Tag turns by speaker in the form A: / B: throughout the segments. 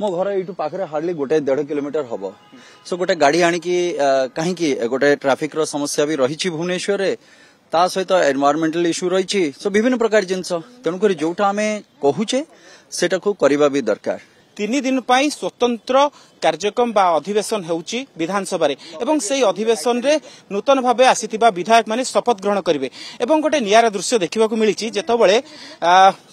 A: मो घर यू पाखे हार्डली 1.5 किलोमीटर हम सो गोटे गाड़ी आणिकी कहीं गोटे ट्राफिक समस्या भी रही भुवनेश्वर ता सहित एनवायरमेंटल इश्यू रही सो विभिन्न प्रकार जिनस तेणुक जोटा आम कहूचे सेटा को करबा भी दरकार
B: 3 दिन स्वतंत्र कार्यक्रम बा अधिवेशन होउची विधानसभा रे एवं सेही अधिवेशन रे नूतन भावे आसीथिबा विधायक माने शपथ ग्रहण करिवे एवं गोटे नियारा दृश्य देखिबा को मिलिची जेतबळे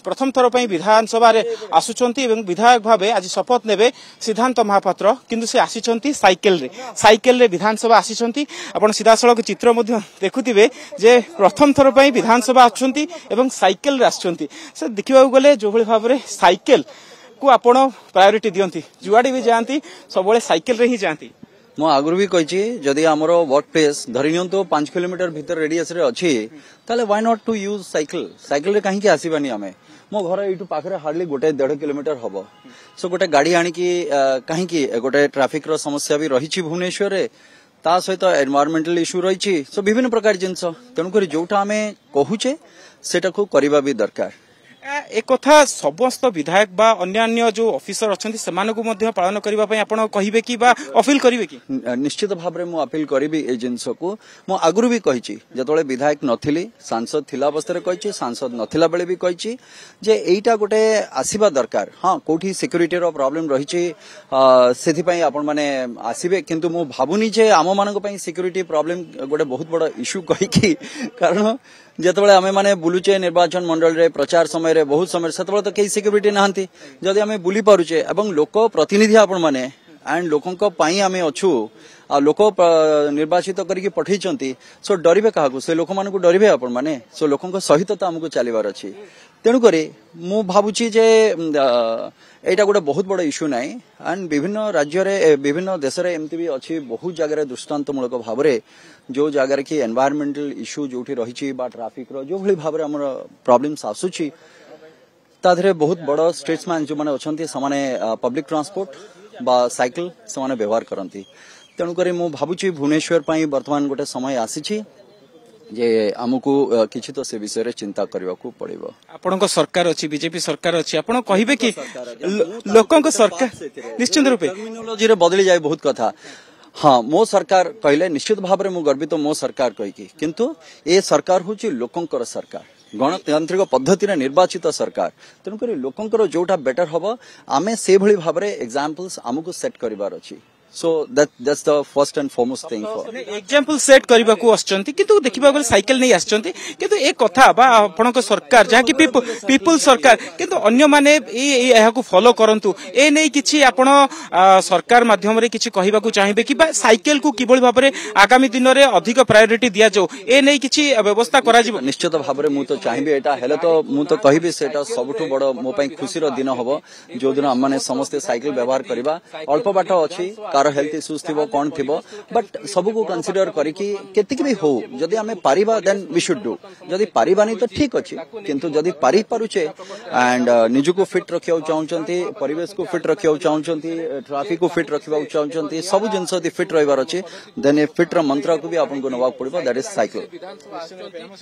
B: प्रथम थर पई विधानसभा रे आसुचंती एवं विधायक भावे आज शपथ नेबे सिद्धांत महापात्र किंतु से आसीचंती साइकेल रे विधानसभा आसीचंती आपण सीधासळक चित्र मध्ये देखुथिबे जे प्रथम थर पई विधानसभा आछंती एवं साइकेल रे आछंती से देखिबा को गले जो भली भाबरे साइकेल को आपण प्रायोरिटी दियंती जुआडी भी जानती सब साइकेल रे ही जानती
A: मो आगुरी भी कही जदि आमर वर्क प्लेस धरी नियंतु 5 किलोमीटर भीतर रेडियस रे अछि ताले why not to use cycle रे कहीं आसीबानी आमे मो घर यू पाखे हार्डली 1.5 किलोमीटर हम सो गोटे गाड़ी आणिकी कहीं गोटे ट्राफिक समस्या भी रही भुवनेश्वर ता सहित एनवायरमेंटल इश्यू रही सो विभिन्न प्रकार जिनस तेणुक जोटा आम कहूचे सेटा को करबा भी दरकार
B: एक कथा समस्त विधायक बा अन्य जो ऑफिसर अच्छे से पालन करने कहिबे कि बा अपील करिवे कि
A: निश्चित भाव में मु अपील करी ए जिनस को मु आगुरी भी कही जतबे विधायक नथिली सांसद थिला अवस्था कही सांसद नथिला बेले भी कही जे एटा गोटे आसीबा दरकार हाँ कोठी सिक्यूरीटी रो प्रॉब्लम रही सेथिपई आपण माने आसीबे किंतु मु भाबुनी जे आम मानक पई सिक्यूरीटी प्रॉब्लम गोटे बहुत बड़ा इश्यू कही कारण जितेबाला आमे माने बुलुचे निर्वाचन मंडल रे प्रचार समय रे बहुत समय सेतबेला तो कई सिक्यूरीटी नाहंती जदि आमे बुली पारुचे एवं लोक प्रतिनिधि आपण माने एंड लोकंक पई आमे अछु आ लोक निर्वाचित करके पठैचंती सो डरिबे काहाकू से लोक मानकू डरिबे आपण माने सो लोकंक सहित तो हमकू चलीबार अछि तेणु करी मु भाबुची जे एटा गोटे बहुत बड़ा इश्यू नाई एंड विभिन्न राज्य रे विभिन्न देश रे एमती भी अच्छी बहुत जगह दृष्टांतमूलक भाव में जो जगह की एनवायरमेंटल इश्यू जो रही ट्राफिक रो जो भली भाव में हमर प्रॉब्लम्स आसुची ताधरे बहुत बड़ा स्टेट्समैन जो माने अछंती समाने पब्लिक ट्रांसपोर्ट बा साइकिल समाने व्यवहार करंती तेणु करी मु भाबुची भुवनेश्वर पई वर्तमान गोटे समय आसीची जे हमको किछि तो से विषय रे चिंता करबा को पड़िबो
B: आपन को सरकार अछि बीजेपी सरकार अछि आपन कहिबे कि लोकन को सरकार निश्चित रूपे
A: टर्मिनोलॉजी रे बदली जाय बहुत कथा हाँ मो सरकार कहले निश्चित भाव में मु गर्वित मो सरकार कहि किंतु ए सरकार होची लोकंकर सरकार गणतांत्रिक पद्धति रे निर्वाचित सरकार तेणुक लोकंकर जोटा बेटर हबो आमे से भली भाव रे एग्जांपल्स हमको सेट करिवार अछि So that's the first and foremost thing for
B: example set करबा को आछंती किंतु देखिबा गले साइकिल नहीं आछंती किंतु एक कथा बा आपण को सरकार जहा कि पीपल सरकार किंतु अन्य माने एहा को फॉलो करंतु ए नै किछि आपण सरकार माध्यम रे किछि कहिबा को चाहिबे कि बा साइकिल को किबोल भाव रे आगामी दिन रे अधिक प्रायोरिटी दिया जो ए नै किछि व्यवस्था करा जिवो
A: निश्चित भाव रे मु तो चाहिबे एटा हेले तो मु तो कहिबे सेटा सबठु बड़ मो पई खुशी रो दिन हबो जो दिन हम माने समस्त साइकिल व्यवहार करबा अल्प बाट अछि कार हेल्थ इश्यूज थी कौन थी बट सब को कंसीडर करके केतिक भी हो जदि आमे पारिबा देन वी शुड डू जदि पारिबानी तो ठीक अछि किंतु जदि पारि पारुचे एंड निजु को फिट रखियो चाहउचंती परिवेश को फिट रखियो चाहउचंती ट्रैफिक को फिट रखिबा चाहउचंती सब जिंस यदि फिट रहिबार अछि देन ए फिट र मंत्र को भी आपन को नवा पड़िबो दैट इज साइकिल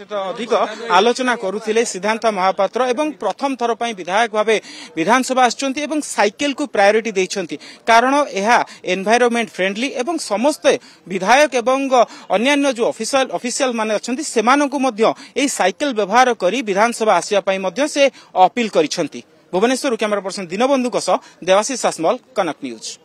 B: तो अधिक आलोचना करूथिले सिद्धांत महापात्र एवं प्रथम थर पई विधायक भाबे विधानसभा आछंती एवं साइकिल को प्रायोरिटी दैछंती कारण एहा एनवायरनमेंट फ्रेंडली एवं समस्त विधायक एवं अन्य जो ऑफिशियल माने अछंती सेमानकु मध्य एई साइकिल व्यवहार करी विधानसभा आसिया पई मध्य से अपील करिसंती भुवनेश्वर कैमरा पर्सन दीनबंधु को देवाशीष सासमल कनक न्यूज।